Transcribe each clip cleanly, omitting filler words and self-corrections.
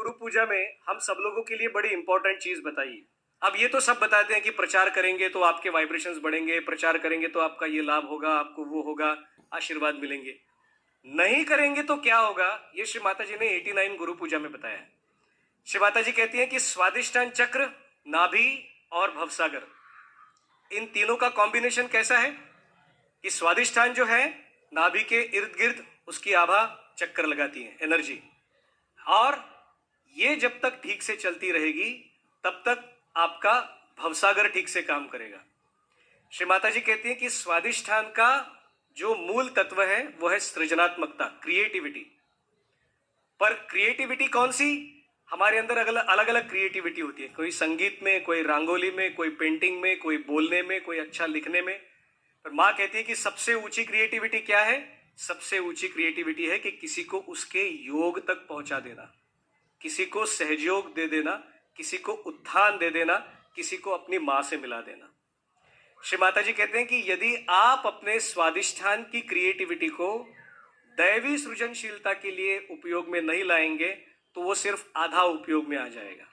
गुरु पूजा में हम सब लोगों के लिए बड़ी इंपॉर्टेंट चीज बताई। अब ये तो सब बताते हैं कि प्रचार करेंगे तो आपके वाइब्रेशंस बढ़ेंगे, प्रचार करेंगे तो आपका ये लाभ होगा, आपको वो होगा, आशीर्वाद मिलेंगे। नहीं करेंगे तो क्या होगा, ये श्री माता जी ने 89 गुरु पूजा में बताया है। श्री माता जी कहती हैं कि स्वादिष्टान चक्र, नाभि और भवसागर, इन तीनों का कॉम्बिनेशन कैसा है कि स्वादिष्टान जो है नाभि के इर्द गिर्द उसकी आभा चक्कर लगाती है, एनर्जी, और ये जब तक ठीक से चलती रहेगी तब तक आपका भवसागर ठीक से काम करेगा। श्री माता जी कहती हैं कि स्वादिष्ठान का जो मूल तत्व है वो है सृजनात्मकता, क्रिएटिविटी। पर क्रिएटिविटी कौन सी? हमारे अंदर अलग अलग क्रिएटिविटी होती है, कोई संगीत में, कोई रंगोली में, कोई पेंटिंग में, कोई बोलने में, कोई अच्छा लिखने में। पर मां कहती है कि सबसे ऊंची क्रिएटिविटी क्या है? सबसे ऊंची क्रिएटिविटी है कि किसी को उसके योग तक पहुंचा देना, किसी को सहयोग दे देना, किसी को उत्थान दे देना, किसी को अपनी मां से मिला देना। श्री माता जी कहते हैं कि यदि आप अपने स्वादिष्ठान की क्रिएटिविटी को दैवी सृजनशीलता के लिए उपयोग में नहीं लाएंगे तो वो सिर्फ आधा उपयोग में आ जाएगा।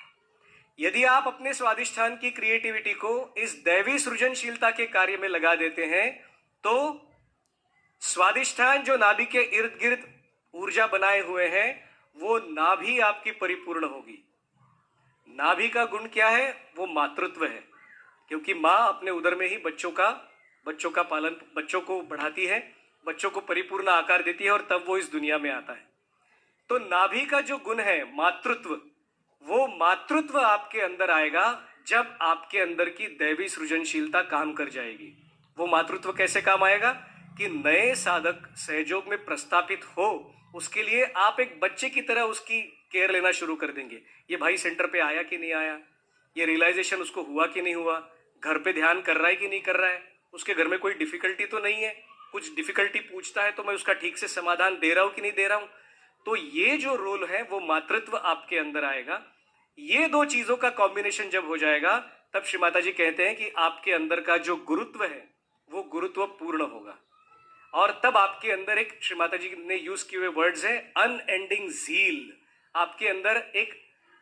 यदि आप अपने स्वादिष्ठान की क्रिएटिविटी को इस दैवी सृजनशीलता के कार्य में लगा देते हैं तो स्वादिष्ठान जो नाभि के इर्द गिर्द ऊर्जा बनाए हुए हैं वो नाभि आपकी परिपूर्ण होगी। नाभि का गुण क्या है? वो मातृत्व है, क्योंकि मां अपने उदर में ही बच्चों का पालन, बच्चों को बढ़ाती है, बच्चों को परिपूर्ण आकार देती है और तब वो इस दुनिया में आता है। तो नाभि का जो गुण है मातृत्व, वो मातृत्व आपके अंदर आएगा जब आपके अंदर की दैवी सृजनशीलता काम कर जाएगी। वो मातृत्व कैसे काम आएगा कि नए साधक सहयोग में प्रस्थापित हो, उसके लिए आप एक बच्चे की तरह उसकी केयर लेना शुरू कर देंगे। ये भाई सेंटर पे आया कि नहीं आया, ये रियलाइजेशन उसको हुआ कि नहीं हुआ, घर पे ध्यान कर रहा है कि नहीं कर रहा है, उसके घर में कोई डिफिकल्टी तो नहीं है, कुछ डिफिकल्टी पूछता है तो मैं उसका ठीक से समाधान दे रहा हूं कि नहीं दे रहा हूं। तो ये जो रोल है वो मातृत्व आपके अंदर आएगा। ये दो चीजों का कॉम्बिनेशन जब हो जाएगा तब श्री माता जी कहते हैं कि आपके अंदर का जो गुरुत्व है वो गुरुत्व पूर्ण होगा। और तब आपके अंदर एक, श्री माता जी ने यूज किए हुए वर्ड्स है, अनएंडिंग ज़ील। आपके अंदर एक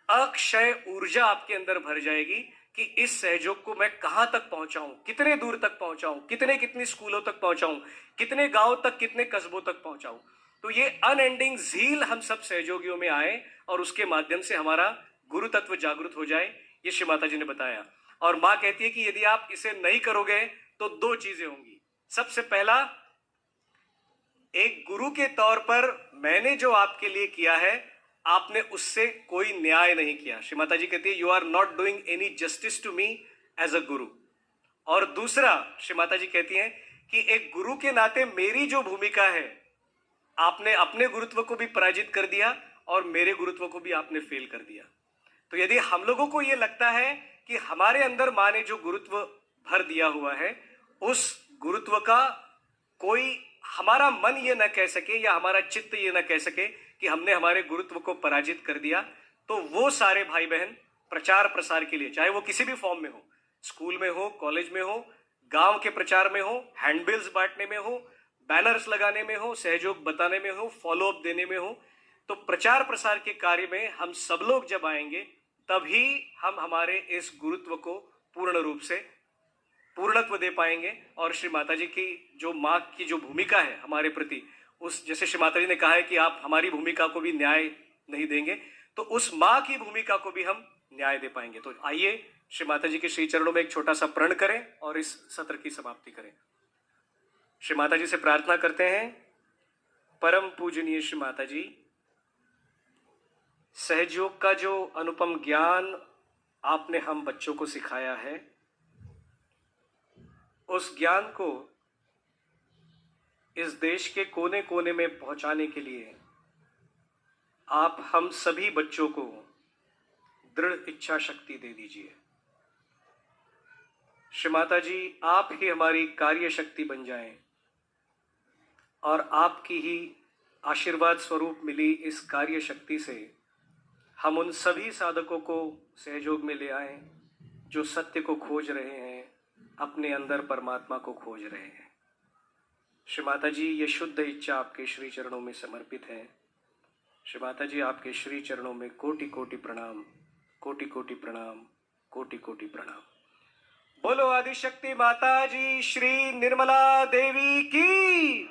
अक्षय ऊर्जा आपके अंदर भर जाएगी कि इस सहयोग को मैं कहां तक पहुंचाऊं, कितने दूर तक पहुंचाऊं, कितने स्कूलों तक पहुंचाऊं, कितने गांव तक, कितने कस्बों तक पहुंचाऊं। तो ये अनएंडिंग ज़ील हम सब सहयोगियों में आए और उसके माध्यम से हमारा गुरु तत्व जागृत हो जाए, ये श्री माता जी ने बताया। और मां कहती है कि यदि आप इसे नहीं करोगे तो दो चीजें होंगी। सबसे पहला, एक गुरु के तौर पर मैंने जो आपके लिए किया है आपने उससे कोई न्याय नहीं किया। श्री माता जी कहती है you are not doing any justice to me as a guru. और दूसरा, श्री माता जी कहती हैं कि एक गुरु के नाते मेरी जो भूमिका है, आपने अपने गुरुत्व को भी पराजित कर दिया और मेरे गुरुत्व को भी आपने फेल कर दिया। तो यदि हम लोगों को यह लगता है कि हमारे अंदर मां ने जो गुरुत्व भर दिया हुआ है उस गुरुत्व का कोई, हमारा मन ये न कह सके या हमारा चित्त ये न कह सके कि हमने हमारे गुरुत्व को पराजित कर दिया, तो वो सारे भाई बहन प्रचार प्रसार के लिए, चाहे वो किसी भी फॉर्म में हो, स्कूल में हो, कॉलेज में हो, गांव के प्रचार में हो, हैंडबिल्स बांटने में हो, बैनर्स लगाने में हो, सहयोग बताने में हो, फॉलोअप देने में हो, तो प्रचार प्रसार के कार्य में हम सब लोग जब आएंगे तभी हम हमारे इस गुरुत्व को पूर्ण रूप से पूर्णत्व दे पाएंगे। और श्री माता जी की जो माँ की जो भूमिका है हमारे प्रति, उस, जैसे श्री माता जी ने कहा है कि आप हमारी भूमिका को भी न्याय नहीं देंगे, तो उस माँ की भूमिका को भी हम न्याय दे पाएंगे। तो आइए श्री माता जी के श्री चरणों में एक छोटा सा प्रण करें और इस सत्र की समाप्ति करें। श्री माता जी से प्रार्थना करते हैं, परम पूजनीय श्री माता जी, सहयोग का जो अनुपम ज्ञान आपने हम बच्चों को सिखाया है, उस ज्ञान को इस देश के कोने कोने में पहुंचाने के लिए आप हम सभी बच्चों को दृढ़ इच्छा शक्ति दे दीजिए। श्री माता जी, आप ही हमारी कार्य शक्ति बन जाएं और आपकी ही आशीर्वाद स्वरूप मिली इस कार्य शक्ति से हम उन सभी साधकों को सहयोग में ले आएं जो सत्य को खोज रहे हैं, अपने अंदर परमात्मा को खोज रहे हैं। श्री माता जी, ये शुद्ध इच्छा आपके श्री चरणों में समर्पित है। श्री माता जी, आपके श्री चरणों में कोटि कोटि प्रणाम, कोटि कोटि प्रणाम, कोटि कोटि प्रणाम। बोलो आदिशक्ति माता जी श्री निर्मला देवी की।